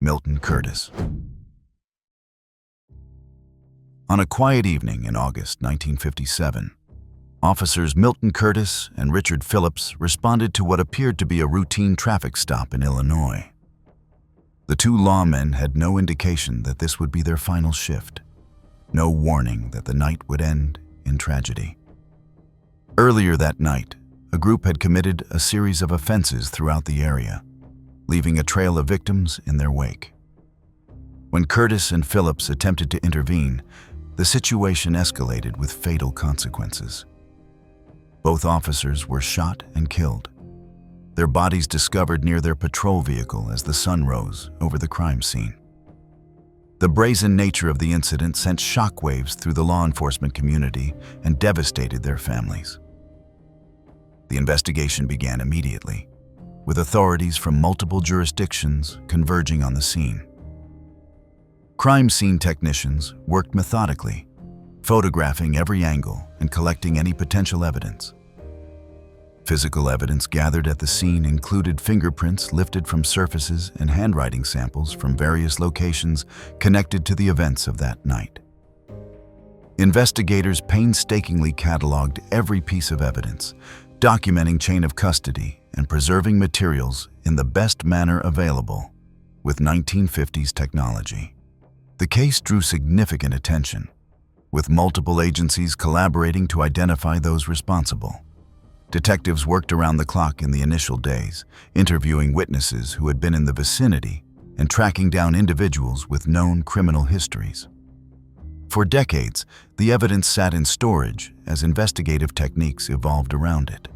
Milton Curtis. On a quiet evening in August 1957, officers Milton Curtis and Richard Phillips responded to what appeared to be a routine traffic stop in Illinois. The two lawmen had no indication that this would be their final shift, no warning that the night would end in tragedy. Earlier that night, a group had committed a series of offenses throughout the area, leaving a trail of victims in their wake. When Curtis and Phillips attempted to intervene, the situation escalated with fatal consequences. Both officers were shot and killed, their bodies discovered near their patrol vehicle as the sun rose over the crime scene. The brazen nature of the incident sent shockwaves through the law enforcement community and devastated their families. The investigation began immediately, with authorities from multiple jurisdictions converging on the scene. Crime scene technicians worked methodically, photographing every angle and collecting any potential evidence. Physical evidence gathered at the scene included fingerprints lifted from surfaces and handwriting samples from various locations connected to the events of that night. Investigators painstakingly cataloged every piece of evidence, documenting chain of custody and preserving materials in the best manner available with 1950s technology. The case drew significant attention, with multiple agencies collaborating to identify those responsible. Detectives worked around the clock in the initial days, interviewing witnesses who had been in the vicinity and tracking down individuals with known criminal histories. For decades, the evidence sat in storage as investigative techniques evolved around it.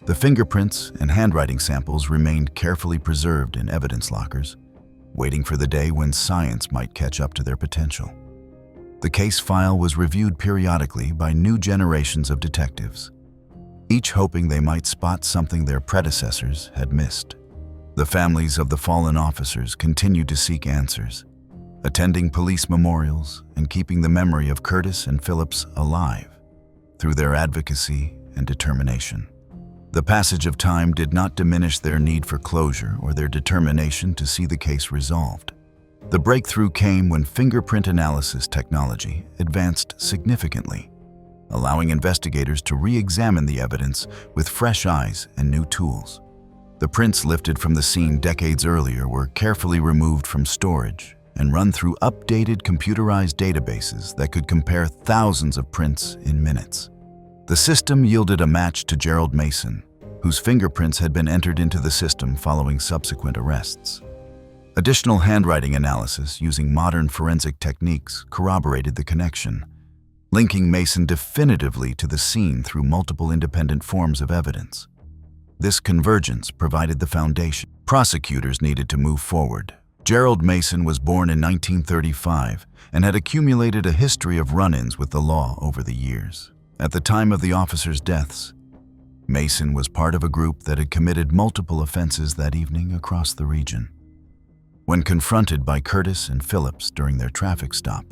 The fingerprints and handwriting samples remained carefully preserved in evidence lockers, waiting for the day when science might catch up to their potential. The case file was reviewed periodically by new generations of detectives, each hoping they might spot something their predecessors had missed. The families of the fallen officers continued to seek answers, attending police memorials and keeping the memory of Curtis and Phillips alive through their advocacy and determination. The passage of time did not diminish their need for closure or their determination to see the case resolved. The breakthrough came when fingerprint analysis technology advanced significantly, allowing investigators to re-examine the evidence with fresh eyes and new tools. The prints lifted from the scene decades earlier were carefully removed from storage and run through updated computerized databases that could compare thousands of prints in minutes. The system yielded a match to Gerald Mason, whose fingerprints had been entered into the system following subsequent arrests. Additional handwriting analysis using modern forensic techniques corroborated the connection, linking Mason definitively to the scene through multiple independent forms of evidence. This convergence provided the foundation prosecutors needed to move forward. Gerald Mason was born in 1935 and had accumulated a history of run-ins with the law over the years. At the time of the officers' deaths, Mason was part of a group that had committed multiple offenses that evening across the region. When confronted by Curtis and Phillips during their traffic stop,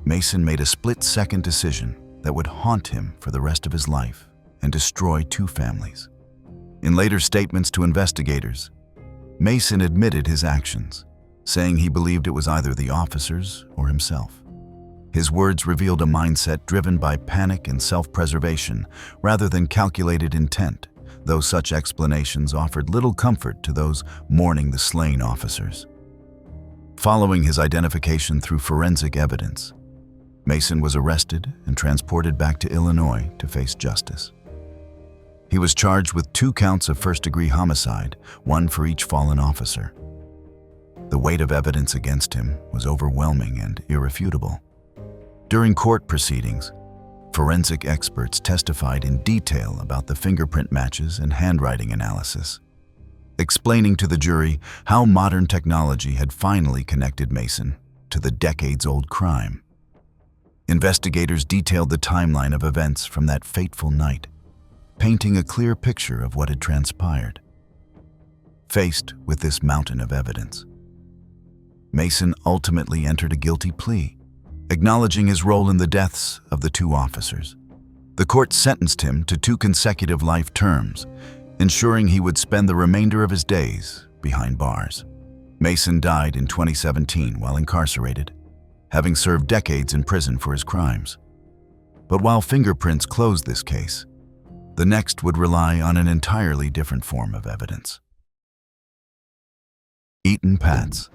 Mason made a split-second decision that would haunt him for the rest of his life and destroy two families. In later statements to investigators, Mason admitted his actions, saying he believed it was either the officers or himself. His words revealed a mindset driven by panic and self-preservation rather than calculated intent, though such explanations offered little comfort to those mourning the slain officers. Following his identification through forensic evidence, Mason was arrested and transported back to Illinois to face justice. He was charged with 2 counts of first-degree homicide, 1 for each fallen officer. The weight of evidence against him was overwhelming and irrefutable. During court proceedings, forensic experts testified in detail about the fingerprint matches and handwriting analysis, explaining to the jury how modern technology had finally connected Mason to the decades-old crime. Investigators detailed the timeline of events from that fateful night, painting a clear picture of what had transpired. Faced with this mountain of evidence, Mason ultimately entered a guilty plea, acknowledging his role in the deaths of the 2 officers. The court sentenced him to 2 consecutive life terms, ensuring he would spend the remainder of his days behind bars. Mason died in 2017 while incarcerated, having served decades in prison for his crimes. But while fingerprints closed this case, the next would rely on an entirely different form of evidence. Eaton Pats.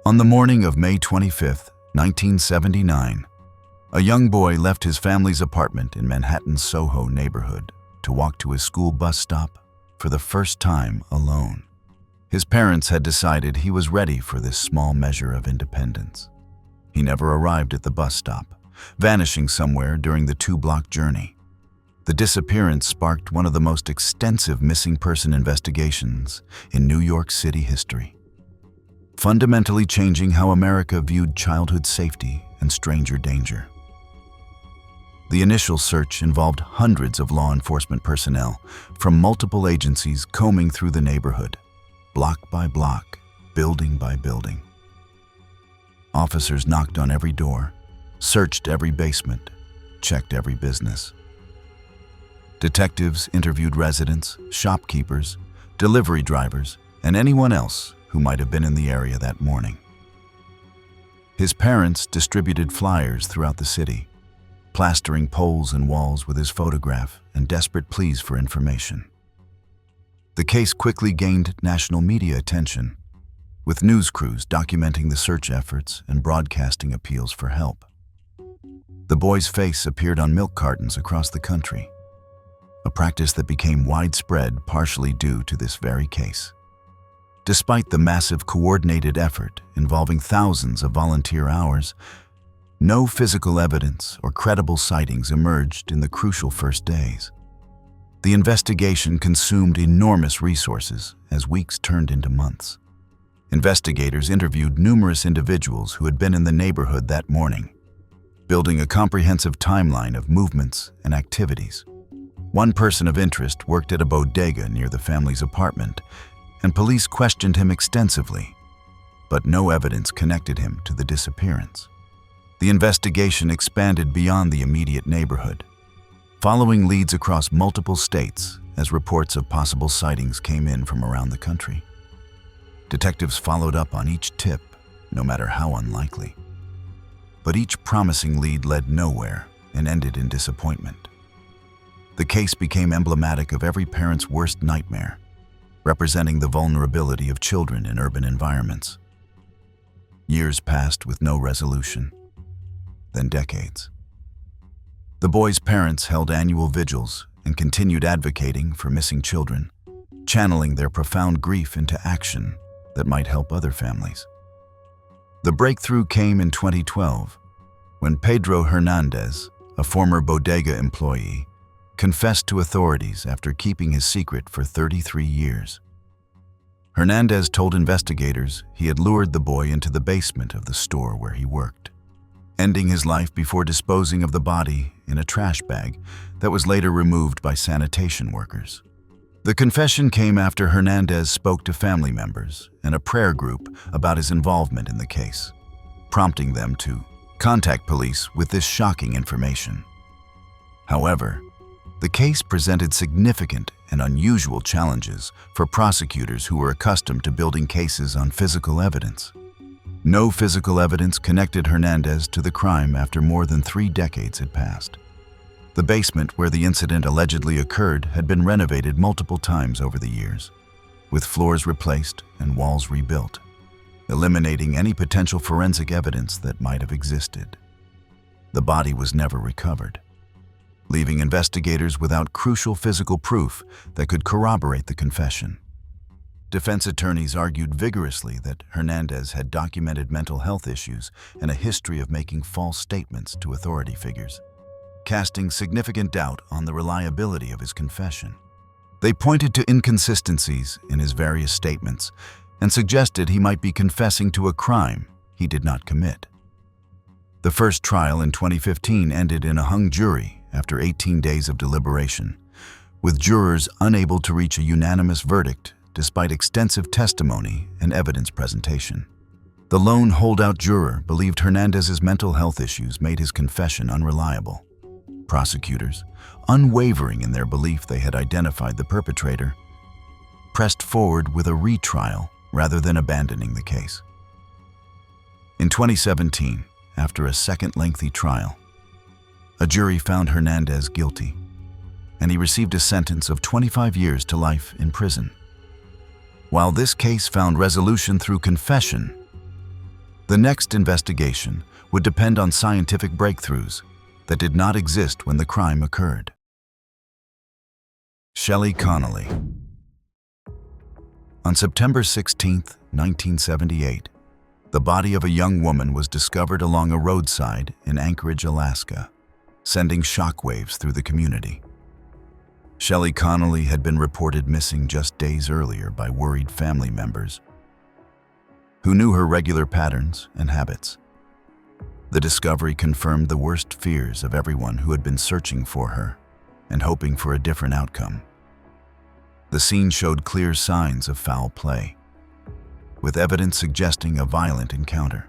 On the morning of May 25, 1979, a young boy left his family's apartment in Manhattan's Soho neighborhood to walk to his school bus stop for the first time alone. His parents had decided he was ready for this small measure of independence. He never arrived at the bus stop, vanishing somewhere during the 2-block journey. The disappearance sparked one of the most extensive missing person investigations in New York City history, fundamentally changing how America viewed childhood safety and stranger danger. The initial search involved hundreds of law enforcement personnel from multiple agencies combing through the neighborhood, block by block, building by building. Officers knocked on every door, searched every basement, checked every business. Detectives interviewed residents, shopkeepers, delivery drivers, and anyone else who might have been in the area that morning. His parents distributed flyers throughout the city, plastering poles and walls with his photograph and desperate pleas for information. The case quickly gained national media attention, with news crews documenting the search efforts and broadcasting appeals for help. The boy's face appeared on milk cartons across the country, a practice that became widespread partially due to this very case. Despite the massive coordinated effort involving thousands of volunteer hours, no physical evidence or credible sightings emerged in the crucial first days. The investigation consumed enormous resources as weeks turned into months. Investigators interviewed numerous individuals who had been in the neighborhood that morning, building a comprehensive timeline of movements and activities. One person of interest worked at a bodega near the family's apartment, and police questioned him extensively, but no evidence connected him to the disappearance. The investigation expanded beyond the immediate neighborhood, following leads across multiple states as reports of possible sightings came in from around the country. Detectives followed up on each tip, no matter how unlikely. But each promising lead led nowhere and ended in disappointment. The case became emblematic of every parent's worst nightmare, representing the vulnerability of children in urban environments. Years passed with no resolution, then decades. The boy's parents held annual vigils and continued advocating for missing children, channeling their profound grief into action that might help other families. The breakthrough came in 2012, when Pedro Hernandez, a former bodega employee, confessed to authorities after keeping his secret for 33 years. Hernandez told investigators he had lured the boy into the basement of the store where he worked, ending his life before disposing of the body in a trash bag that was later removed by sanitation workers. The confession came after Hernandez spoke to family members and a prayer group about his involvement in the case, prompting them to contact police with this shocking information. However, the case presented significant and unusual challenges for prosecutors who were accustomed to building cases on physical evidence. No physical evidence connected Hernandez to the crime after more than 3 decades had passed. The basement where the incident allegedly occurred had been renovated multiple times over the years, with floors replaced and walls rebuilt, eliminating any potential forensic evidence that might have existed. The body was never recovered, leaving investigators without crucial physical proof that could corroborate the confession. Defense attorneys argued vigorously that Hernandez had documented mental health issues and a history of making false statements to authority figures, casting significant doubt on the reliability of his confession. They pointed to inconsistencies in his various statements and suggested he might be confessing to a crime he did not commit. The first trial in 2015 ended in a hung jury after 18 days of deliberation, with jurors unable to reach a unanimous verdict despite extensive testimony and evidence presentation. The lone holdout juror believed Hernandez's mental health issues made his confession unreliable. Prosecutors, unwavering in their belief they had identified the perpetrator, pressed forward with a retrial rather than abandoning the case. In 2017, after a second lengthy trial, a jury found Hernandez guilty, and he received a sentence of 25 years to life in prison. While this case found resolution through confession, the next investigation would depend on scientific breakthroughs that did not exist when the crime occurred. Shelley Connolly. On September 16, 1978, the body of a young woman was discovered along a roadside in Anchorage, Alaska, sending shockwaves through the community. Shelley Connolly had been reported missing just days earlier by worried family members who knew her regular patterns and habits. The discovery confirmed the worst fears of everyone who had been searching for her and hoping for a different outcome. The scene showed clear signs of foul play, with evidence suggesting a violent encounter.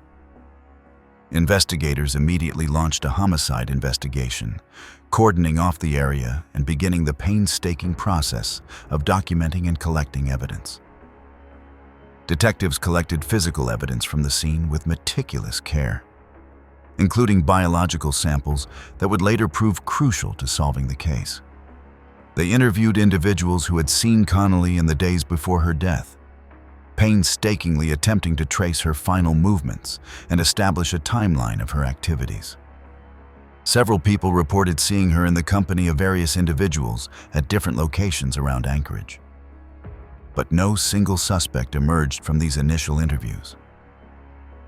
Investigators immediately launched a homicide investigation, cordoning off the area and beginning the painstaking process of documenting and collecting evidence. Detectives collected physical evidence from the scene with meticulous care, including biological samples that would later prove crucial to solving the case. They interviewed individuals who had seen Connolly in the days before her death, painstakingly attempting to trace her final movements and establish a timeline of her activities. Several people reported seeing her in the company of various individuals at different locations around Anchorage. But no single suspect emerged from these initial interviews.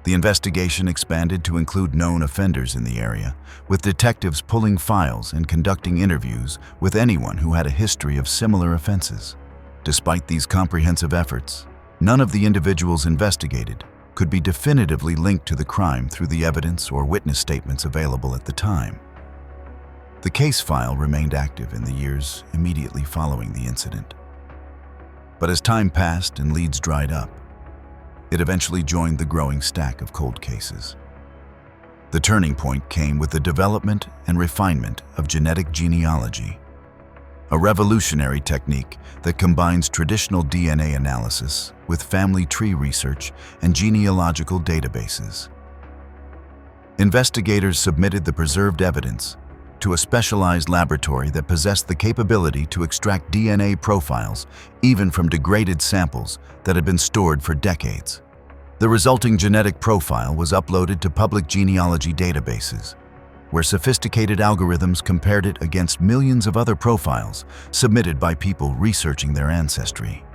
The investigation expanded to include known offenders in the area, with detectives pulling files and conducting interviews with anyone who had a history of similar offenses. Despite these comprehensive efforts, none of the individuals investigated could be definitively linked to the crime through the evidence or witness statements available at the time. The case file remained active in the years immediately following the incident. But as time passed and leads dried up, it eventually joined the growing stack of cold cases. The turning point came with the development and refinement of genetic genealogy, a revolutionary technique that combines traditional DNA analysis with family tree research and genealogical databases. Investigators submitted the preserved evidence to a specialized laboratory that possessed the capability to extract DNA profiles even from degraded samples that had been stored for decades. The resulting genetic profile was uploaded to public genealogy databases, where sophisticated algorithms compared it against millions of other profiles submitted by people researching their ancestry.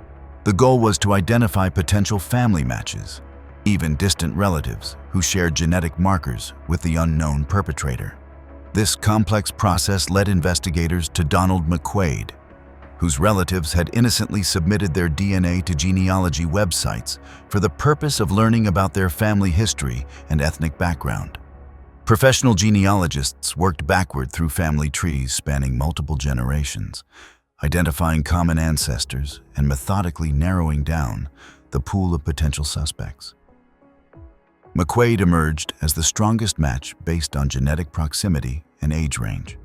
The goal was to identify potential family matches, even distant relatives who shared genetic markers with the unknown perpetrator. This complex process led investigators to Donald McQuaid, whose relatives had innocently submitted their DNA to genealogy websites for the purpose of learning about their family history and ethnic background. Professional genealogists worked backward through family trees spanning multiple generations, identifying common ancestors and methodically narrowing down the pool of potential suspects. McQuaid emerged as the strongest match based on genetic proximity and age range.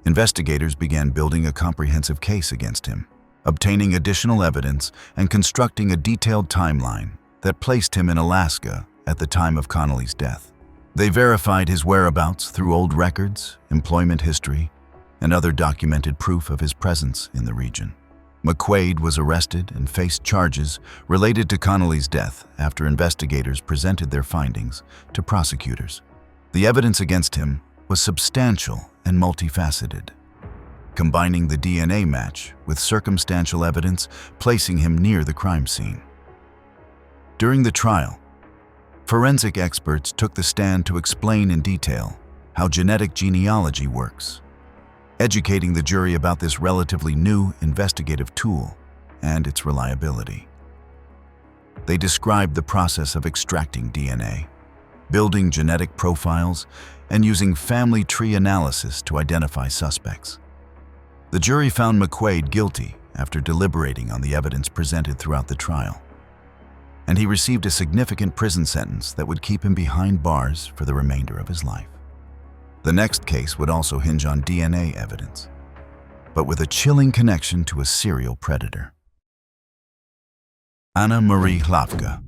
Investigators began building a comprehensive case against him, obtaining additional evidence and constructing a detailed timeline that placed him in Alaska at the time of Connolly's death. They verified his whereabouts through old records, employment history, and other documented proof of his presence in the region. McQuaid was arrested and faced charges related to Connolly's death after investigators presented their findings to prosecutors. The evidence against him was substantial and multifaceted, combining the DNA match with circumstantial evidence placing him near the crime scene. During the trial, forensic experts took the stand to explain in detail how genetic genealogy works, educating the jury about this relatively new investigative tool and its reliability. They described the process of extracting DNA, building genetic profiles, and using family tree analysis to identify suspects. The jury found McQuaid guilty after deliberating on the evidence presented throughout the trial, and he received a significant prison sentence that would keep him behind bars for the remainder of his life. The next case would also hinge on DNA evidence, but with a chilling connection to a serial predator. Anna Marie Hlavka.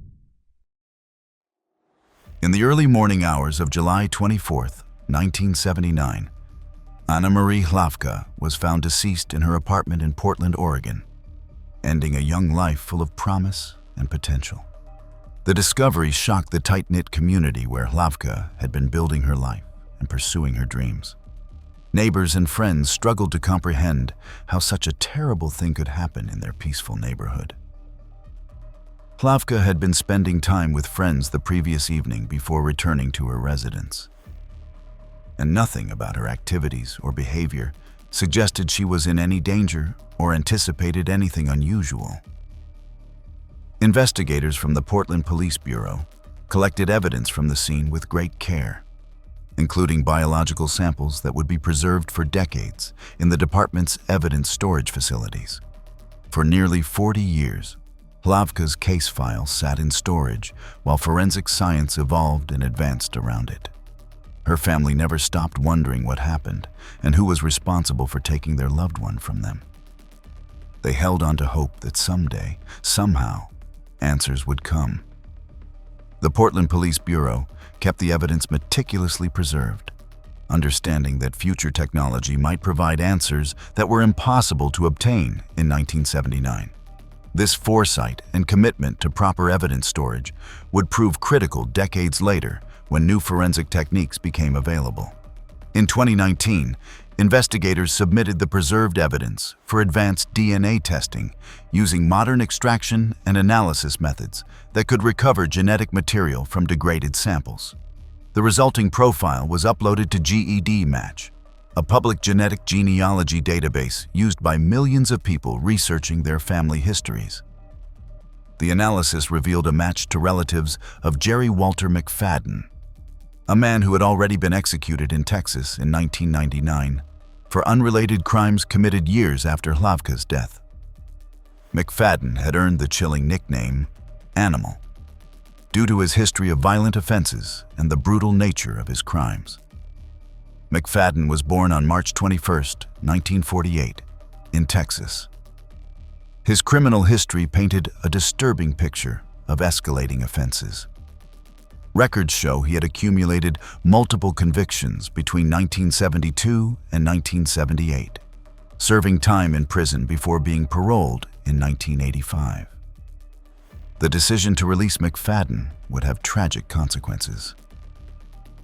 In the early morning hours of July 24, 1979, Anna Marie Hlavka was found deceased in her apartment in Portland, Oregon, ending a young life full of promise and potential. The discovery shocked the tight-knit community where Hlavka had been building her life and pursuing her dreams. Neighbors and friends struggled to comprehend how such a terrible thing could happen in their peaceful neighborhood. Hlavka had been spending time with friends the previous evening before returning to her residence, and nothing about her activities or behavior suggested she was in any danger or anticipated anything unusual. Investigators from the Portland Police Bureau collected evidence from the scene with great care, including biological samples that would be preserved for decades in the department's evidence storage facilities. For nearly 40 years, Hlavka's case file sat in storage while forensic science evolved and advanced around it. Her family never stopped wondering what happened and who was responsible for taking their loved one from them. They held on to hope that someday, somehow, answers would come. The Portland Police Bureau kept the evidence meticulously preserved, understanding that future technology might provide answers that were impossible to obtain in 1979. This foresight and commitment to proper evidence storage would prove critical decades later when new forensic techniques became available. In 2019, investigators submitted the preserved evidence for advanced DNA testing using modern extraction and analysis methods that could recover genetic material from degraded samples. The resulting profile was uploaded to GED Match, a public genetic genealogy database used by millions of people researching their family histories. The analysis revealed a match to relatives of Jerry Walter McFadden, a man who had already been executed in Texas in 1999 for unrelated crimes committed years after Hlavka's death. McFadden had earned the chilling nickname Animal due to his history of violent offenses and the brutal nature of his crimes. McFadden was born on March 21, 1948, in Texas. His criminal history painted a disturbing picture of escalating offenses. Records show he had accumulated multiple convictions between 1972 and 1978, serving time in prison before being paroled in 1985. The decision to release McFadden would have tragic consequences.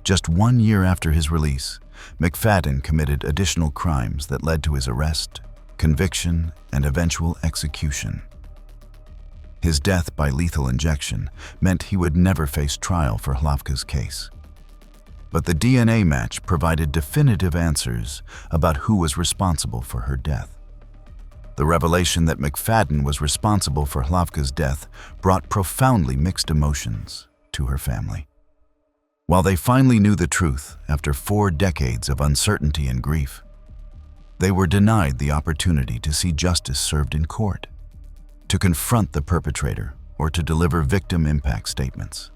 Just 1 year after his release, McFadden committed additional crimes that led to his arrest, conviction, and eventual execution. His death by lethal injection meant he would never face trial for Hlavka's case. But the DNA match provided definitive answers about who was responsible for her death. The revelation that McFadden was responsible for Hlavka's death brought profoundly mixed emotions to her family. While they finally knew the truth after 4 decades of uncertainty and grief, they were denied the opportunity to see justice served in court, to confront the perpetrator, or to deliver victim impact statements.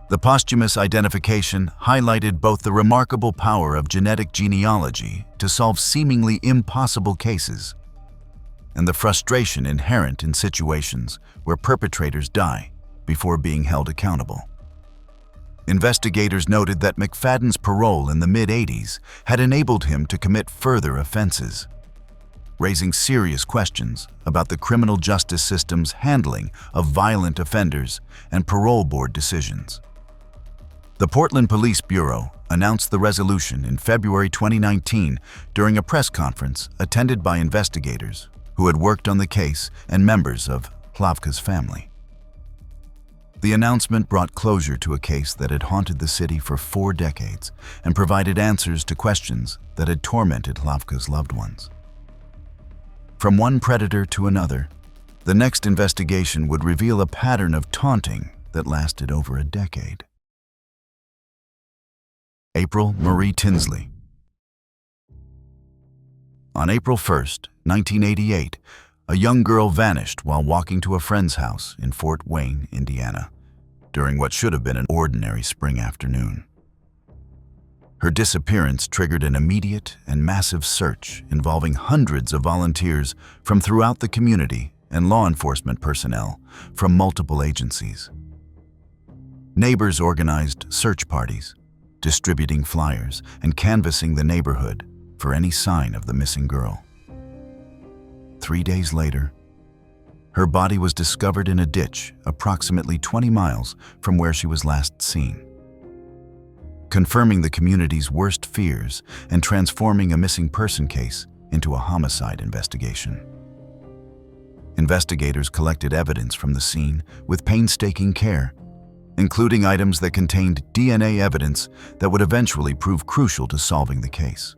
The posthumous identification highlighted both the remarkable power of genetic genealogy to solve seemingly impossible cases and the frustration inherent in situations where perpetrators die before being held accountable. Investigators noted that McFadden's parole in the mid-80s had enabled him to commit further offenses, raising serious questions about the criminal justice system's handling of violent offenders and parole board decisions. The Portland Police Bureau announced the resolution in February 2019 during a press conference attended by investigators who had worked on the case and members of Hlavka's family. The announcement brought closure to a case that had haunted the city for 4 decades and provided answers to questions that had tormented Hlavka's loved ones. From one predator to another, the next investigation would reveal a pattern of taunting that lasted over a decade. April Marie Tinsley. On April 1, 1988, a young girl vanished while walking to a friend's house in Fort Wayne, Indiana, during what should have been an ordinary spring afternoon. Her disappearance triggered an immediate and massive search involving hundreds of volunteers from throughout the community and law enforcement personnel from multiple agencies. Neighbors organized search parties, distributing flyers and canvassing the neighborhood for any sign of the missing girl. 3 days later, her body was discovered in a ditch approximately 20 miles from where she was last seen, confirming the community's worst fears and transforming a missing person case into a homicide investigation. Investigators collected evidence from the scene with painstaking care, including items that contained DNA evidence that would eventually prove crucial to solving the case.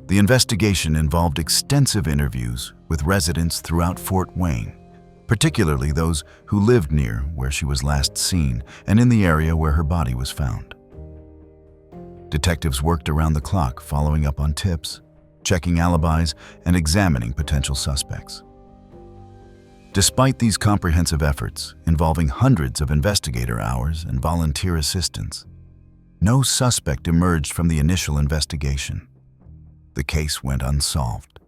The investigation involved extensive interviews with residents throughout Fort Wayne, particularly those who lived near where she was last seen and in the area where her body was found. Detectives worked around the clock, following up on tips, checking alibis, and examining potential suspects. Despite these comprehensive efforts, involving hundreds of investigator hours and volunteer assistance, no suspect emerged from the initial investigation. The case went unsolved,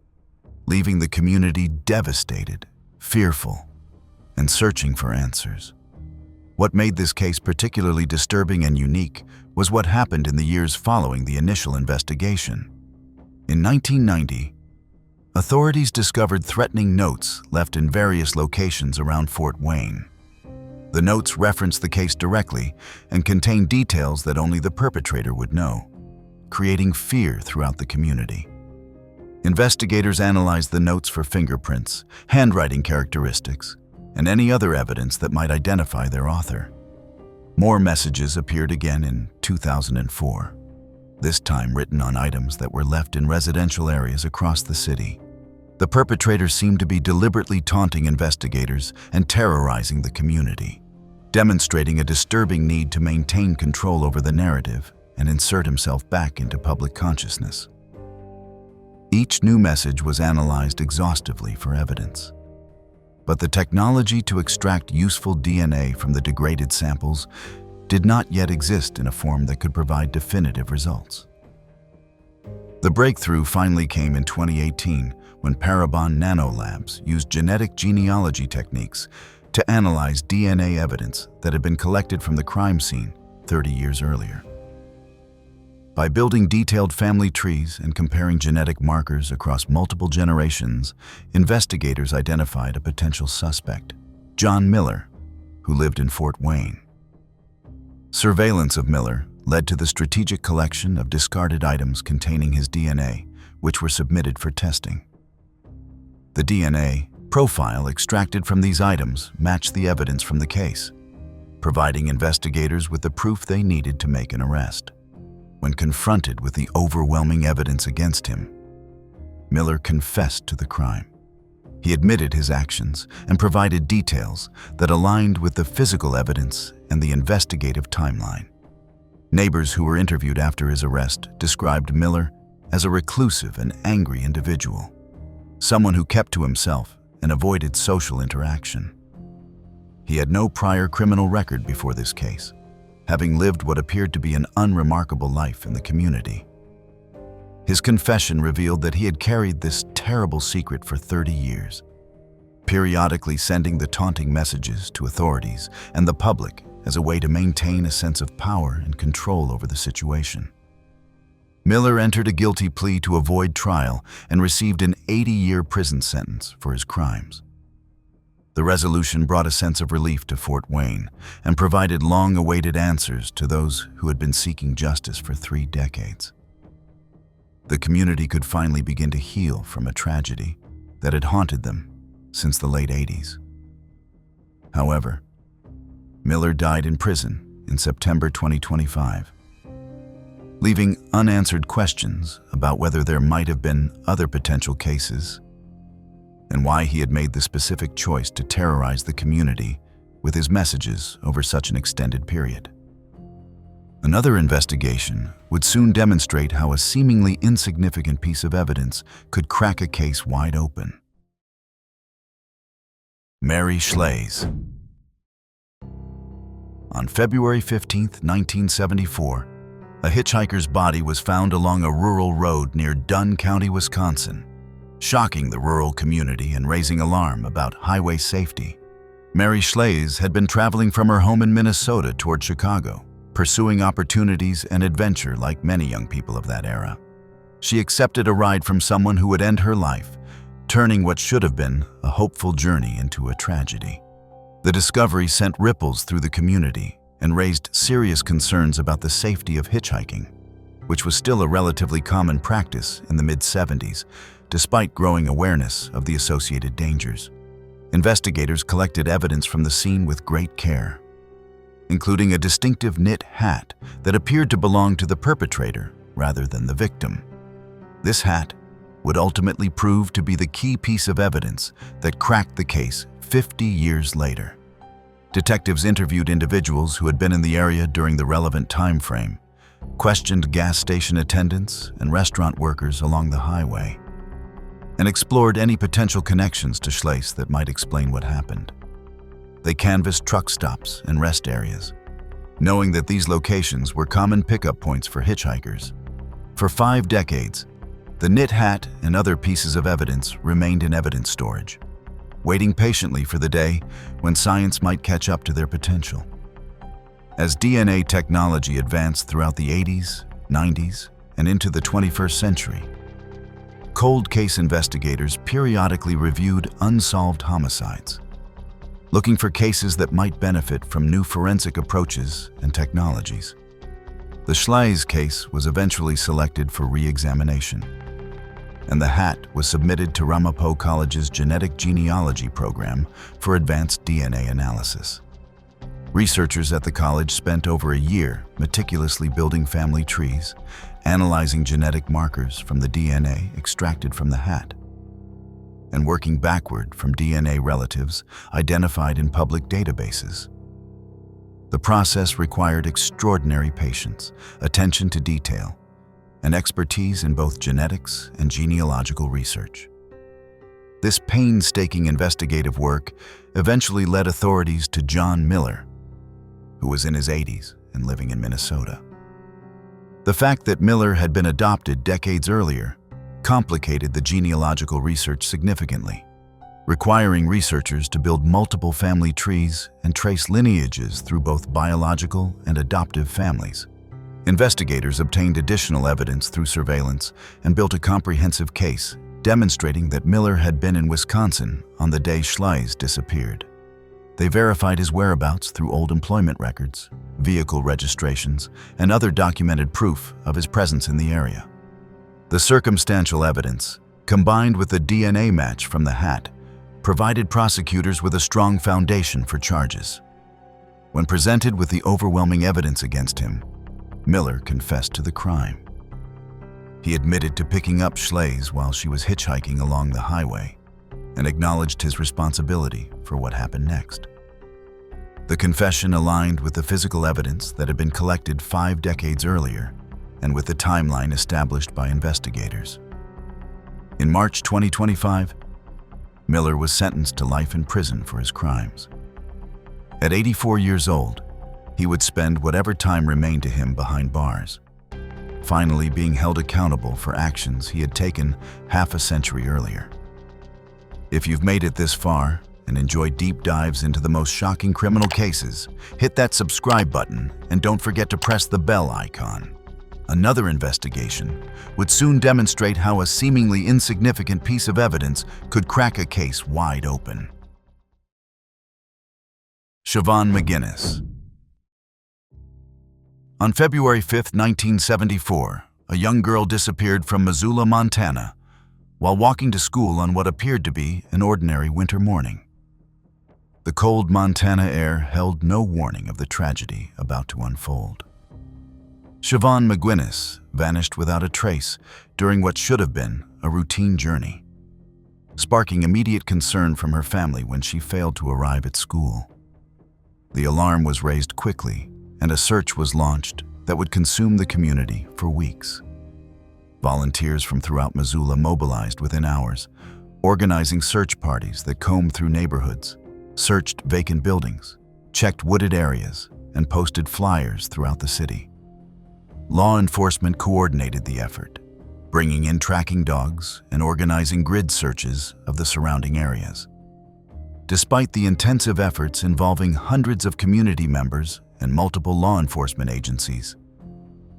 leaving the community devastated, fearful, and searching for answers. What made this case particularly disturbing and unique was what happened in the years following the initial investigation. In 1990, authorities discovered threatening notes left in various locations around Fort Wayne. The notes referenced the case directly and contained details that only the perpetrator would know, creating fear throughout the community. Investigators analyzed the notes for fingerprints, handwriting characteristics, and any other evidence that might identify their author. More messages appeared again in 2004, this time written on items that were left in residential areas across the city. The perpetrator seemed to be deliberately taunting investigators and terrorizing the community, demonstrating a disturbing need to maintain control over the narrative and insert himself back into public consciousness. Each new message was analyzed exhaustively for evidence, but the technology to extract useful DNA from the degraded samples did not yet exist in a form that could provide definitive results. The breakthrough finally came in 2018 when Parabon Nanolabs used genetic genealogy techniques to analyze DNA evidence that had been collected from the crime scene 30 years earlier. By building detailed family trees and comparing genetic markers across multiple generations, investigators identified a potential suspect, John Miller, who lived in Fort Wayne. Surveillance of Miller led to the strategic collection of discarded items containing his DNA, which were submitted for testing. The DNA profile extracted from these items matched the evidence from the case, providing investigators with the proof they needed to make an arrest. When confronted with the overwhelming evidence against him, Miller confessed to the crime. He admitted his actions and provided details that aligned with the physical evidence and the investigative timeline. Neighbors who were interviewed after his arrest described Miller as a reclusive and angry individual, someone who kept to himself and avoided social interaction. He had no prior criminal record before this case, having lived what appeared to be an unremarkable life in the community. His confession revealed that he had carried this terrible secret for 30 years, periodically sending the taunting messages to authorities and the public as a way to maintain a sense of power and control over the situation. Miller entered a guilty plea to avoid trial and received an 80-year prison sentence for his crimes. The resolution brought a sense of relief to Fort Wayne and provided long-awaited answers to those who had been seeking justice for 3 decades. The community could finally begin to heal from a tragedy that had haunted them since the late 80s. However, Miller died in prison in September 2025, leaving unanswered questions about whether there might have been other potential cases and why he had made the specific choice to terrorize the community with his messages over such an extended period. Another investigation would soon demonstrate how a seemingly insignificant piece of evidence could crack a case wide open. Mary Schlaze. On February 15, 1974, a hitchhiker's body was found along a rural road near Dunn County, Wisconsin. shocking the rural community and raising alarm about highway safety. Mary Schlaze had been traveling from her home in Minnesota toward Chicago, pursuing opportunities and adventure like many young people of that era. She accepted a ride from someone who would end her life, turning what should have been a hopeful journey into a tragedy. The discovery sent ripples through the community and raised serious concerns about the safety of hitchhiking, which was still a relatively common practice in the mid-70s, despite growing awareness of the associated dangers. Investigators collected evidence from the scene with great care, including a distinctive knit hat that appeared to belong to the perpetrator rather than the victim. This hat would ultimately prove to be the key piece of evidence that cracked the case 50 years later. Detectives interviewed individuals who had been in the area during the relevant time frame, questioned gas station attendants and restaurant workers along the highway, and explored any potential connections to Schlaze that might explain what happened. They canvassed truck stops and rest areas, knowing that these locations were common pickup points for hitchhikers. For 5 decades, the knit hat and other pieces of evidence remained in evidence storage, waiting patiently for the day when science might catch up to their potential. As DNA technology advanced throughout the 80s, 90s, and into the 21st century, cold case investigators periodically reviewed unsolved homicides, looking for cases that might benefit from new forensic approaches and technologies. The Schlaze case was eventually selected for re-examination, and the hat was submitted to Ramapo College's genetic genealogy program for advanced DNA analysis. Researchers at the college spent over a year meticulously building family trees, analyzing genetic markers from the DNA extracted from the hat, and working backward from DNA relatives identified in public databases. The process required extraordinary patience, attention to detail, and expertise in both genetics and genealogical research. This painstaking investigative work eventually led authorities to John Miller, who was in his 80s and living in Minnesota. The fact that Miller had been adopted decades earlier complicated the genealogical research significantly, requiring researchers to build multiple family trees and trace lineages through both biological and adoptive families. Investigators obtained additional evidence through surveillance and built a comprehensive case demonstrating that Miller had been in Wisconsin on the day Schlaze disappeared. They verified his whereabouts through old employment records, vehicle registrations, and other documented proof of his presence in the area. The circumstantial evidence, combined with the DNA match from the hat, provided prosecutors with a strong foundation for charges. When presented with the overwhelming evidence against him, Miller confessed to the crime. He admitted to picking up Schlaze while she was hitchhiking along the highway and acknowledged his responsibility for what happened next. The confession aligned with the physical evidence that had been collected 5 decades earlier and with the timeline established by investigators. In March 2025, Miller was sentenced to life in prison for his crimes. At 84 years old, he would spend whatever time remained to him behind bars, finally being held accountable for actions he had taken half a century earlier. If you've made it this far and enjoy deep dives into the most shocking criminal cases, hit that subscribe button and don't forget to press the bell icon. Another investigation would soon demonstrate how a seemingly insignificant piece of evidence could crack a case wide open. Siobhan McGinnis. On February 5, 1974, a young girl disappeared from Missoula, Montana, while walking to school on what appeared to be an ordinary winter morning. The cold Montana air held no warning of the tragedy about to unfold. Siobhan McGinnis vanished without a trace during what should have been a routine journey, sparking immediate concern from her family when she failed to arrive at school. The alarm was raised quickly, and a search was launched that would consume the community for weeks. Volunteers from throughout Missoula mobilized within hours, organizing search parties that combed through neighborhoods, searched vacant buildings, checked wooded areas, and posted flyers throughout the city. Law enforcement coordinated the effort, bringing in tracking dogs and organizing grid searches of the surrounding areas. Despite the intensive efforts involving hundreds of community members and multiple law enforcement agencies,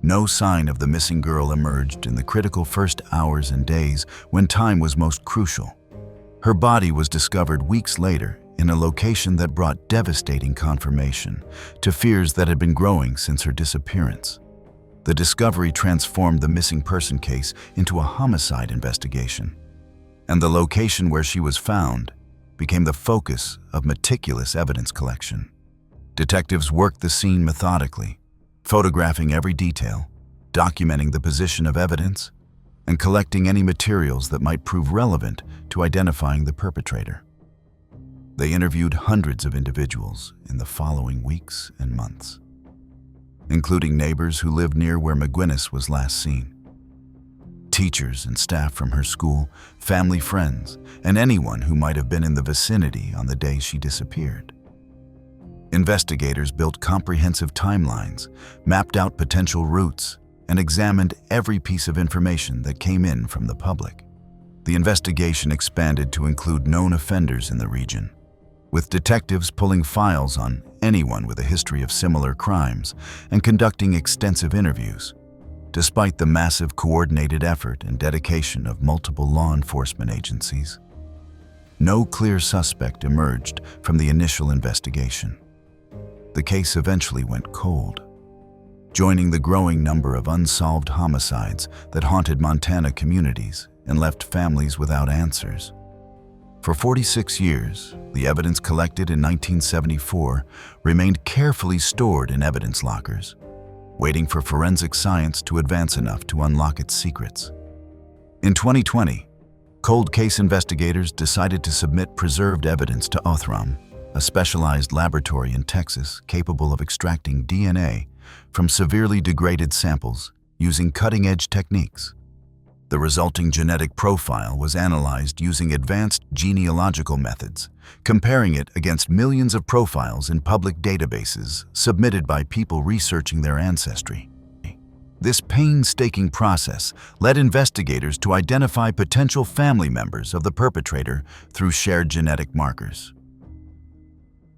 no sign of the missing girl emerged in the critical first hours and days when time was most crucial. Her body was discovered weeks later in a location that brought devastating confirmation to fears that had been growing since her disappearance. The discovery transformed the missing person case into a homicide investigation, and the location where she was found became the focus of meticulous evidence collection. Detectives worked the scene methodically, photographing every detail, documenting the position of evidence, and collecting any materials that might prove relevant to identifying the perpetrator. They interviewed hundreds of individuals in the following weeks and months, including neighbors who lived near where McGuinness was last seen, teachers and staff from her school, family friends, and anyone who might have been in the vicinity on the day she disappeared. Investigators built comprehensive timelines, mapped out potential routes, and examined every piece of information that came in from the public. The investigation expanded to include known offenders in the region, with detectives pulling files on anyone with a history of similar crimes and conducting extensive interviews. Despite the massive coordinated effort and dedication of multiple law enforcement agencies, no clear suspect emerged from the initial investigation. The case eventually went cold, joining the growing number of unsolved homicides that haunted Montana communities and left families without answers. For 46 years, the evidence collected in 1974 remained carefully stored in evidence lockers, waiting for forensic science to advance enough to unlock its secrets. In 2020, cold case investigators decided to submit preserved evidence to Othram, a specialized laboratory in Texas capable of extracting DNA from severely degraded samples using cutting-edge techniques. The resulting genetic profile was analyzed using advanced genealogical methods, comparing it against millions of profiles in public databases submitted by people researching their ancestry. This painstaking process led investigators to identify potential family members of the perpetrator through shared genetic markers.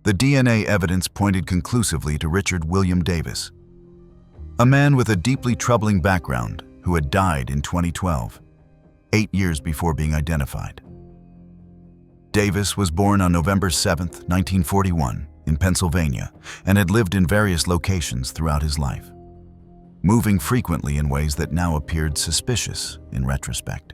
The DNA evidence pointed conclusively to Richard William Davis, a man with a deeply troubling background who had died in 2012, 8 years before being identified. Davis was born on November 7, 1941, in Pennsylvania, and had lived in various locations throughout his life, moving frequently in ways that now appeared suspicious in retrospect.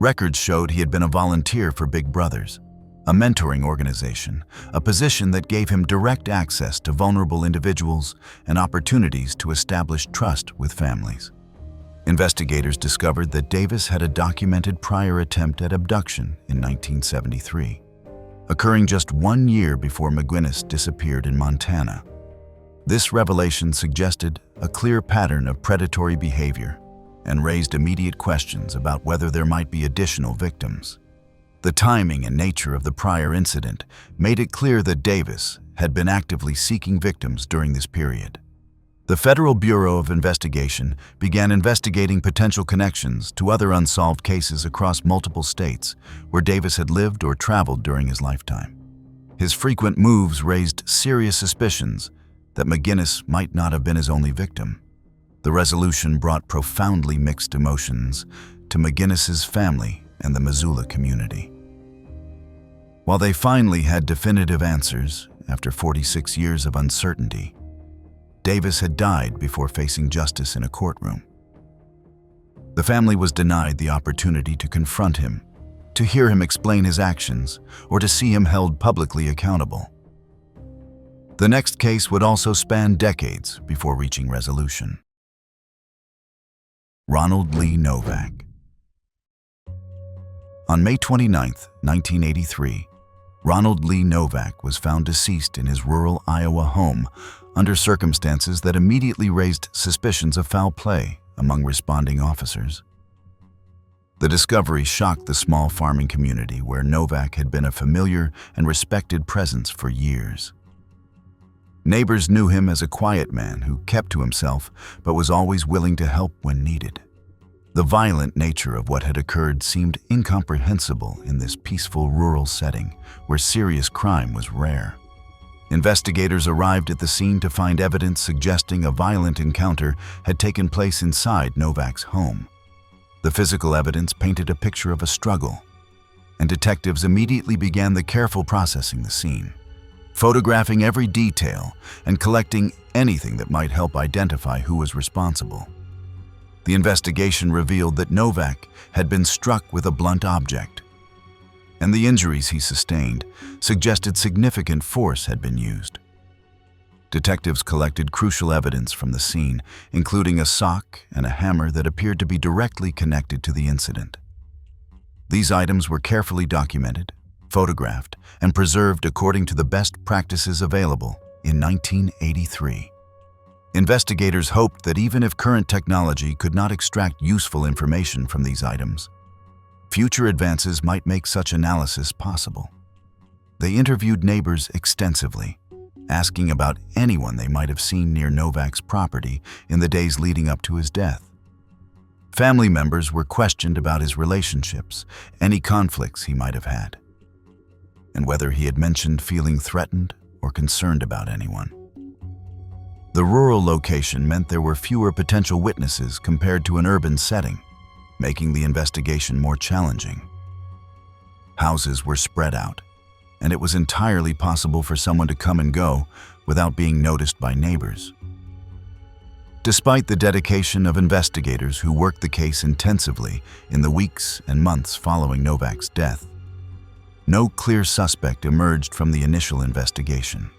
Records showed he had been a volunteer for Big Brothers, a mentoring organization, a position that gave him direct access to vulnerable individuals and opportunities to establish trust with families. Investigators discovered that Davis had a documented prior attempt at abduction in 1973, occurring just 1 year before McGuinness disappeared in Montana. This revelation suggested a clear pattern of predatory behavior and raised immediate questions about whether there might be additional victims. The timing and nature of the prior incident made it clear that Davis had been actively seeking victims during this period. The Federal Bureau of Investigation began investigating potential connections to other unsolved cases across multiple states where Davis had lived or traveled during his lifetime. His frequent moves raised serious suspicions that McGuinness might not have been his only victim. The resolution brought profoundly mixed emotions to McGuinness's family and the Missoula community. While they finally had definitive answers after 46 years of uncertainty, Davis had died before facing justice in a courtroom. The family was denied the opportunity to confront him, to hear him explain his actions, or to see him held publicly accountable. The next case would also span decades before reaching resolution. Ronald Lee Novak. On May 29, 1983, Ronald Lee Novak was found deceased in his rural Iowa home under circumstances that immediately raised suspicions of foul play among responding officers. The discovery shocked the small farming community where Novak had been a familiar and respected presence for years. Neighbors knew him as a quiet man who kept to himself but was always willing to help when needed. The violent nature of what had occurred seemed incomprehensible in this peaceful rural setting where serious crime was rare. Investigators arrived at the scene to find evidence suggesting a violent encounter had taken place inside Novak's home. The physical evidence painted a picture of a struggle, and detectives immediately began the careful processing the scene, photographing every detail and collecting anything that might help identify who was responsible. The investigation revealed that Novak had been struck with a blunt object, and the injuries he sustained suggested significant force had been used. Detectives collected crucial evidence from the scene, including a sock and a hammer that appeared to be directly connected to the incident. These items were carefully documented, photographed, and preserved according to the best practices available in 1983. Investigators hoped that even if current technology could not extract useful information from these items, future advances might make such analysis possible. They interviewed neighbors extensively, asking about anyone they might have seen near Novak's property in the days leading up to his death. Family members were questioned about his relationships, any conflicts he might have had, and whether he had mentioned feeling threatened or concerned about anyone. The rural location meant there were fewer potential witnesses compared to an urban setting, making the investigation more challenging. Houses were spread out, and it was entirely possible for someone to come and go without being noticed by neighbors. Despite the dedication of investigators who worked the case intensively in the weeks and months following Novak's death, no clear suspect emerged from the initial investigation.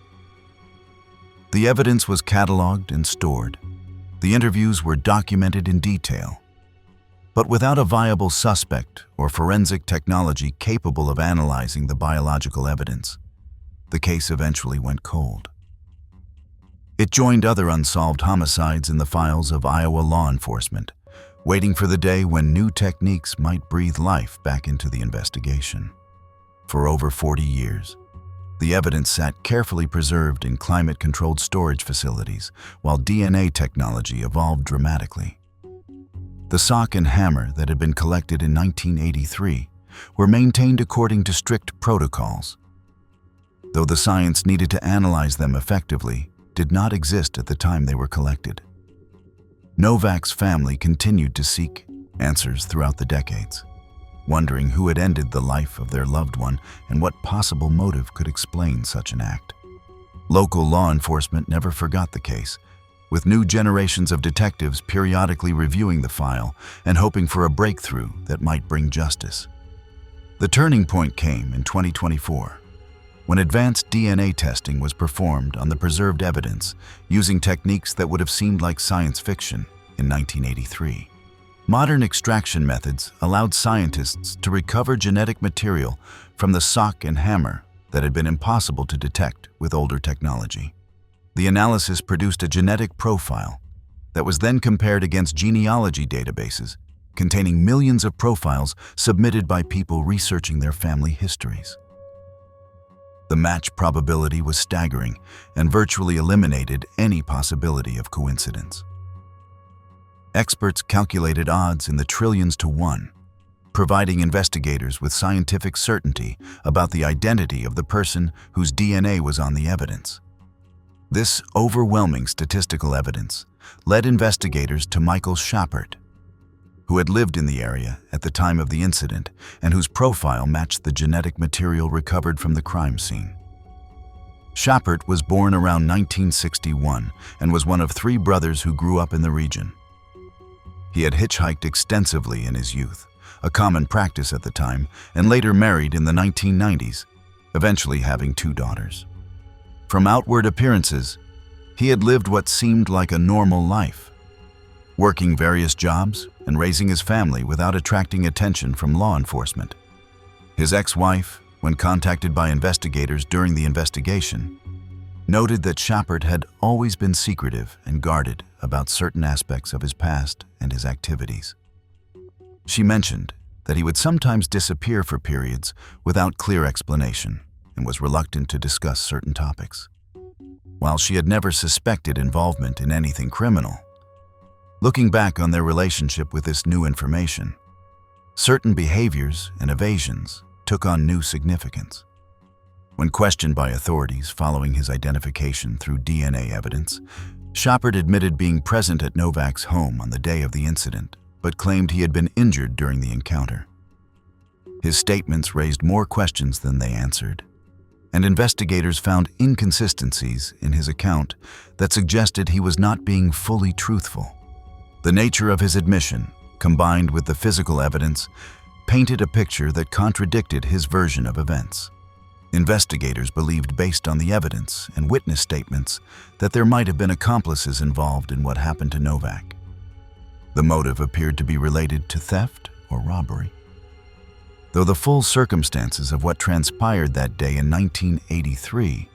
The evidence was cataloged and stored. The interviews were documented in detail. But without a viable suspect or forensic technology capable of analyzing the biological evidence, the case eventually went cold. It joined other unsolved homicides in the files of Iowa law enforcement, waiting for the day when new techniques might breathe life back into the investigation. For over 40 years, the evidence sat carefully preserved in climate-controlled storage facilities, while DNA technology evolved dramatically. The sock and hammer that had been collected in 1983 were maintained according to strict protocols, though the science needed to analyze them effectively did not exist at the time they were collected. Novak's family continued to seek answers throughout the decades, wondering who had ended the life of their loved one and what possible motive could explain such an act. Local law enforcement never forgot the case, with new generations of detectives periodically reviewing the file and hoping for a breakthrough that might bring justice. The turning point came in 2024, when advanced DNA testing was performed on the preserved evidence using techniques that would have seemed like science fiction in 1983. Modern extraction methods allowed scientists to recover genetic material from the sock and hammer that had been impossible to detect with older technology. The analysis produced a genetic profile that was then compared against genealogy databases containing millions of profiles submitted by people researching their family histories. The match probability was staggering and virtually eliminated any possibility of coincidence. Experts calculated odds in the trillions to 1, providing investigators with scientific certainty about the identity of the person whose DNA was on the evidence. This overwhelming statistical evidence led investigators to Michael Schappert, who had lived in the area at the time of the incident and whose profile matched the genetic material recovered from the crime scene. Schappert was born around 1961 and was one of 3 brothers who grew up in the region. He had hitchhiked extensively in his youth, a common practice at the time, and later married in the 1990s, eventually having 2 daughters. From outward appearances, he had lived what seemed like a normal life, working various jobs and raising his family without attracting attention from law enforcement. His ex-wife, when contacted by investigators during the investigation, noted that Schappert had always been secretive and guarded about certain aspects of his past and his activities. She mentioned that he would sometimes disappear for periods without clear explanation and was reluctant to discuss certain topics. While she had never suspected involvement in anything criminal, Looking back on their relationship with this new information, certain behaviors and evasions took on new significance. When questioned by authorities following his identification through DNA evidence, Shepard admitted being present at Novak's home on the day of the incident, but claimed he had been injured during the encounter. His statements raised more questions than they answered, and investigators found inconsistencies in his account that suggested he was not being fully truthful. The nature of his admission, combined with the physical evidence, painted a picture that contradicted his version of events. Investigators believed, based on the evidence and witness statements, that there might have been accomplices involved in what happened to Novak. The motive appeared to be related to theft or robbery. Though the full circumstances of what transpired that day in 1983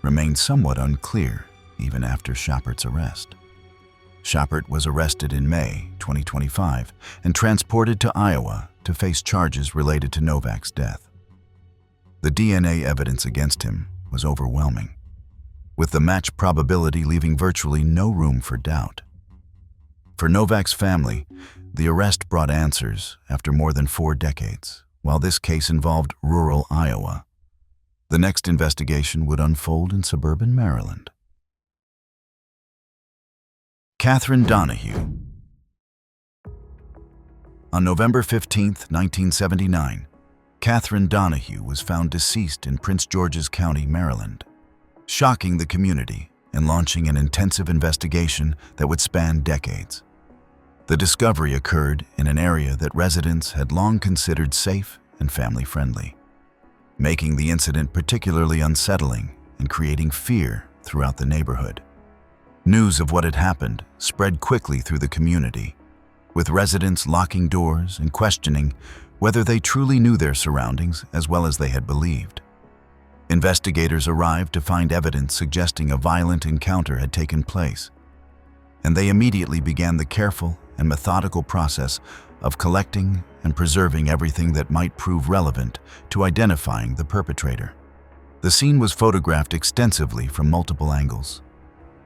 remained somewhat unclear even after Shepard's arrest. Shepard was arrested in May 2025 and transported to Iowa to face charges related to Novak's death. The DNA evidence against him was overwhelming, with the match probability leaving virtually no room for doubt. For Novak's family, the arrest brought answers after more than 4 decades. While this case involved rural Iowa, the next investigation would unfold in suburban Maryland. Catherine Donahue. On November 15, 1979, Catherine Donahue was found deceased in Prince George's County, Maryland, shocking the community and launching an intensive investigation that would span decades. The discovery occurred in an area that residents had long considered safe and family-friendly, making the incident particularly unsettling and creating fear throughout the neighborhood. News of what had happened spread quickly through the community, with residents locking doors and questioning whether they truly knew their surroundings as well as they had believed. Investigators arrived to find evidence suggesting a violent encounter had taken place, and they immediately began the careful and methodical process of collecting and preserving everything that might prove relevant to identifying the perpetrator. The scene was photographed extensively from multiple angles.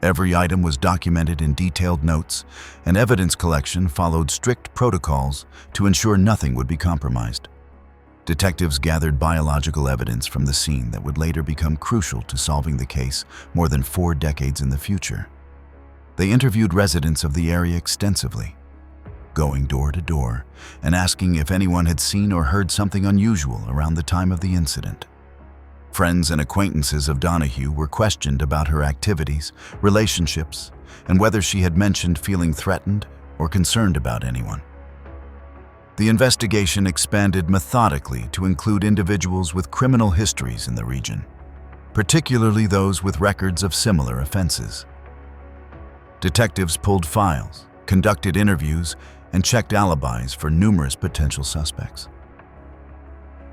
Every item was documented in detailed notes, and evidence collection followed strict protocols to ensure nothing would be compromised. Detectives gathered biological evidence from the scene that would later become crucial to solving the case more than 4 decades in the future. They interviewed residents of the area extensively, going door to door and asking if anyone had seen or heard something unusual around the time of the incident. Friends and acquaintances of Donahue were questioned about her activities, relationships, and whether she had mentioned feeling threatened or concerned about anyone. The investigation expanded methodically to include individuals with criminal histories in the region, particularly those with records of similar offenses. Detectives pulled files, conducted interviews, and checked alibis for numerous potential suspects.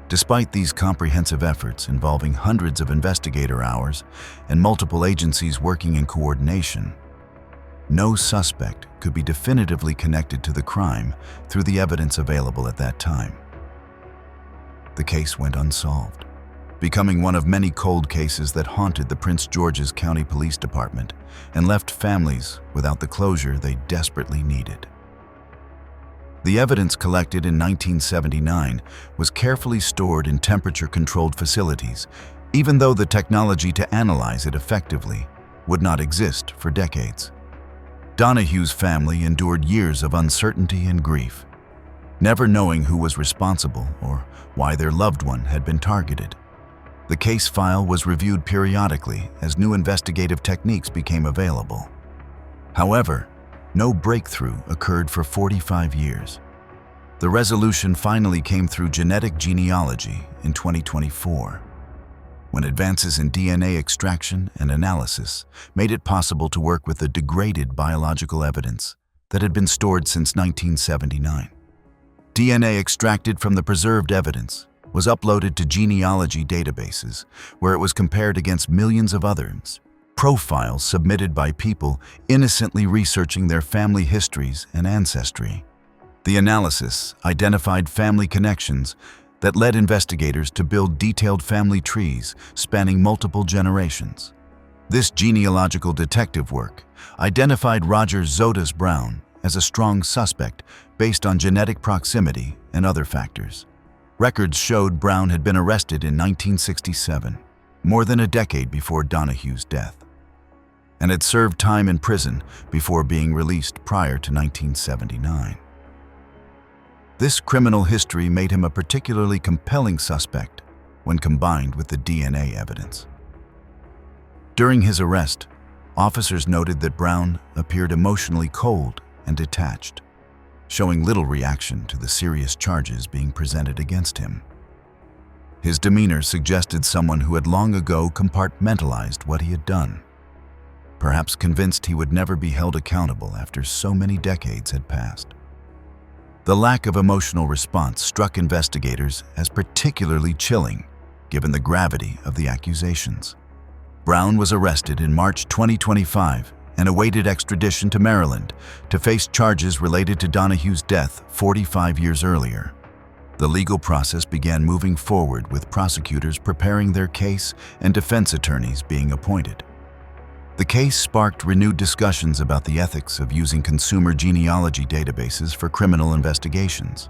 Despite these comprehensive efforts involving hundreds of investigator hours and multiple agencies working in coordination, no suspect could be definitively connected to the crime through the evidence available at that time. The case went unsolved, becoming one of many cold cases that haunted the Prince George's County Police Department and left families without the closure they desperately needed. The evidence collected in 1979 was carefully stored in temperature-controlled facilities, even though the technology to analyze it effectively would not exist for decades. Donahue's family endured years of uncertainty and grief, never knowing who was responsible or why their loved one had been targeted. The case file was reviewed periodically as new investigative techniques became available. However, no breakthrough occurred for 45 years. The resolution finally came through genetic genealogy in 2024, when advances in DNA extraction and analysis made it possible to work with the degraded biological evidence that had been stored since 1979. DNA extracted from the preserved evidence was uploaded to genealogy databases, where it was compared against millions of others, profiles submitted by people innocently researching their family histories and ancestry. The analysis identified family connections that led investigators to build detailed family trees spanning multiple generations. This genealogical detective work identified Roger Zotis Brown as a strong suspect based on genetic proximity and other factors. Records showed Brown had been arrested in 1967, more than a decade before Donahue's death, and had served time in prison before being released prior to 1979. This criminal history made him a particularly compelling suspect when combined with the DNA evidence. During his arrest, officers noted that Brown appeared emotionally cold and detached, showing little reaction to the serious charges being presented against him. His demeanor suggested someone who had long ago compartmentalized what he had done, perhaps convinced he would never be held accountable after so many decades had passed. The lack of emotional response struck investigators as particularly chilling, given the gravity of the accusations. Brown was arrested in March 2025 and awaited extradition to Maryland to face charges related to Donahue's death 45 years earlier. The legal process began moving forward, with prosecutors preparing their case and defense attorneys being appointed. The case sparked renewed discussions about the ethics of using consumer genealogy databases for criminal investigations,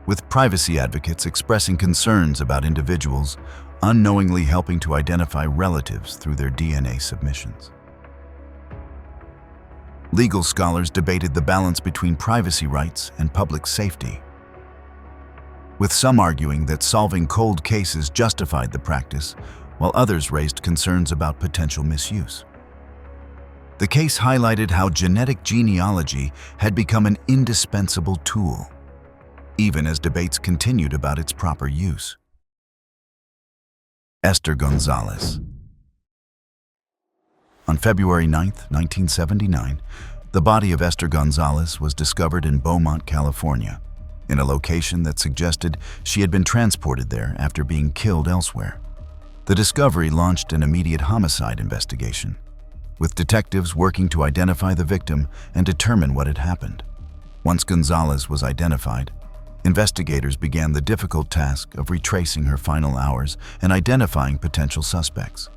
with privacy advocates expressing concerns about individuals unknowingly helping to identify relatives through their DNA submissions. Legal scholars debated the balance between privacy rights and public safety, with some arguing that solving cold cases justified the practice, while others raised concerns about potential misuse. The case highlighted how genetic genealogy had become an indispensable tool, even as debates continued about its proper use. Esther Gonzalez. On February 9, 1979, the body of Esther Gonzalez was discovered in Beaumont, California, in a location that suggested she had been transported there after being killed elsewhere. The discovery launched an immediate homicide investigation, with detectives working to identify the victim and determine what had happened. Once Gonzalez was identified, investigators began the difficult task of retracing her final hours and identifying potential suspects.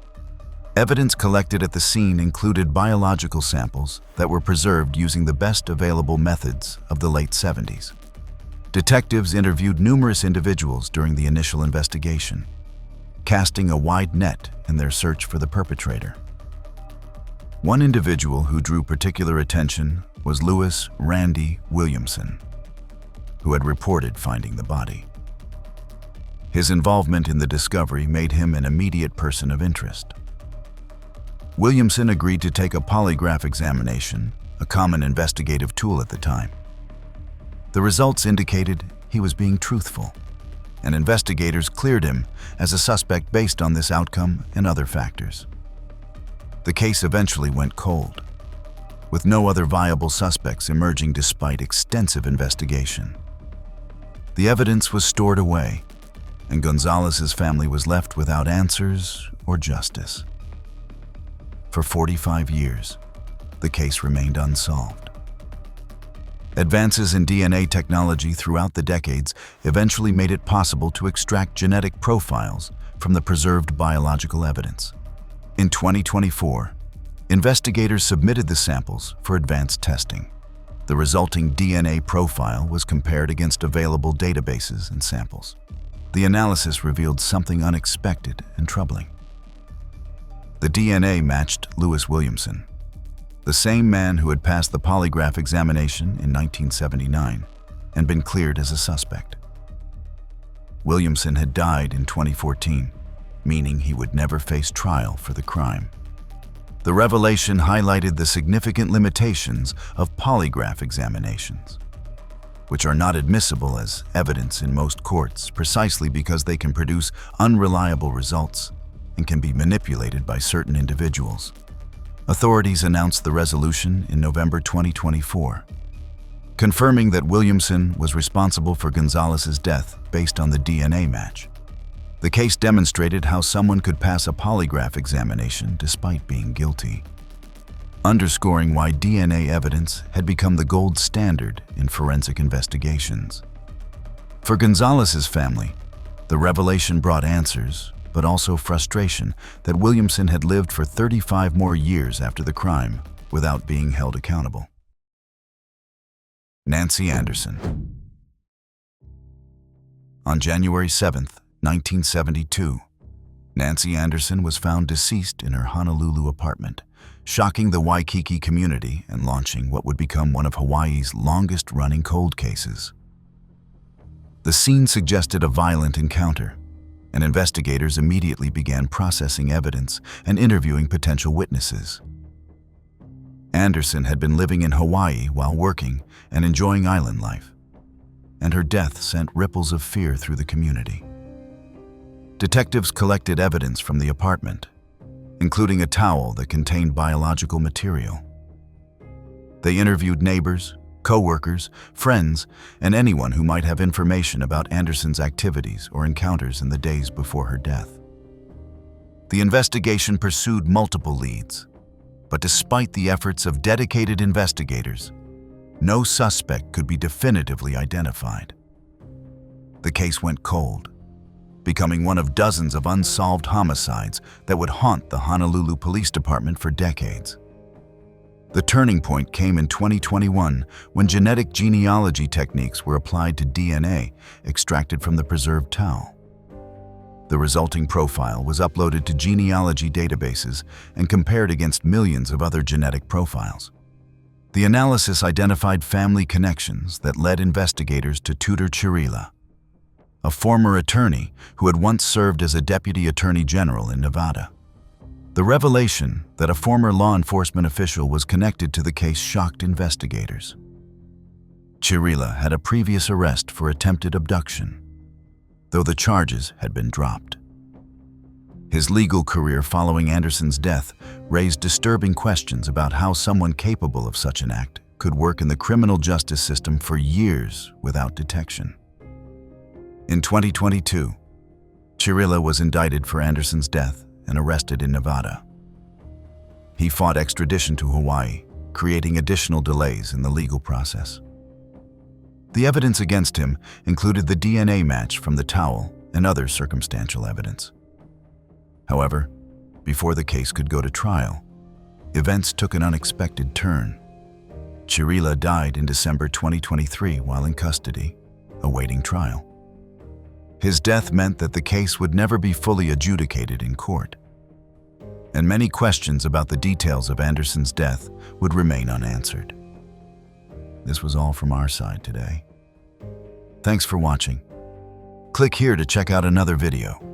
Evidence collected at the scene included biological samples that were preserved using the best available methods of the late 70s. Detectives interviewed numerous individuals during the initial investigation, casting a wide net in their search for the perpetrator. One individual who drew particular attention was Lewis Randy Williamson, who had reported finding the body. His involvement in the discovery made him an immediate person of interest. Williamson agreed to take a polygraph examination, a common investigative tool at the time. The results indicated he was being truthful, and investigators cleared him as a suspect based on this outcome and other factors. The case eventually went cold, with no other viable suspects emerging despite extensive investigation. The evidence was stored away, and Gonzalez's family was left without answers or justice. For 45 years, the case remained unsolved. Advances in DNA technology throughout the decades eventually made it possible to extract genetic profiles from the preserved biological evidence. In 2024, investigators submitted the samples for advanced testing. The resulting DNA profile was compared against available databases and samples. The analysis revealed something unexpected and troubling. The DNA matched Lewis Williamson, the same man who had passed the polygraph examination in 1979 and been cleared as a suspect. Williamson had died in 2014, meaning he would never face trial for the crime. The revelation highlighted the significant limitations of polygraph examinations, which are not admissible as evidence in most courts precisely because they can produce unreliable results and can be manipulated by certain individuals. Authorities announced the resolution in November 2024, confirming that Williamson was responsible for Gonzalez's death based on the DNA match. The case demonstrated how someone could pass a polygraph examination despite being guilty, underscoring why DNA evidence had become the gold standard in forensic investigations. For Gonzalez's family, the revelation brought answers, but also frustration that Williamson had lived for 35 more years after the crime without being held accountable. Nancy Anderson. On January 7, 1972, Nancy Anderson was found deceased in her Honolulu apartment, shocking the Waikiki community and launching what would become one of Hawaii's longest-running cold cases. The scene suggested a violent encounter, and investigators immediately began processing evidence and interviewing potential witnesses. Anderson had been living in Hawaii while working and enjoying island life, and her death sent ripples of fear through the community. Detectives collected evidence from the apartment, including a towel that contained biological material. They interviewed neighbors, co-workers, friends, and anyone who might have information about Anderson's activities or encounters in the days before her death. The investigation pursued multiple leads, but despite the efforts of dedicated investigators, no suspect could be definitively identified. The case went cold, becoming one of dozens of unsolved homicides that would haunt the Honolulu Police Department for decades. The turning point came in 2021 when genetic genealogy techniques were applied to DNA extracted from the preserved towel. The resulting profile was uploaded to genealogy databases and compared against millions of other genetic profiles. The analysis identified family connections that led investigators to Tudor Chirila, a former attorney who had once served as a deputy attorney general in Nevada. The revelation that a former law enforcement official was connected to the case shocked investigators. Chirila had a previous arrest for attempted abduction, though the charges had been dropped. His legal career following Anderson's death raised disturbing questions about how someone capable of such an act could work in the criminal justice system for years without detection. In 2022, Chirila was indicted for Anderson's death and arrested in Nevada. He fought extradition to Hawaii, creating additional delays in the legal process. The evidence against him included the DNA match from the towel and other circumstantial evidence. However, before the case could go to trial, events took an unexpected turn. Chirila died in December 2023 while in custody, awaiting trial. His death meant that the case would never be fully adjudicated in court, and many questions about the details of Anderson's death would remain unanswered. This was all from our side today. Thanks for watching. Click here to check out another video.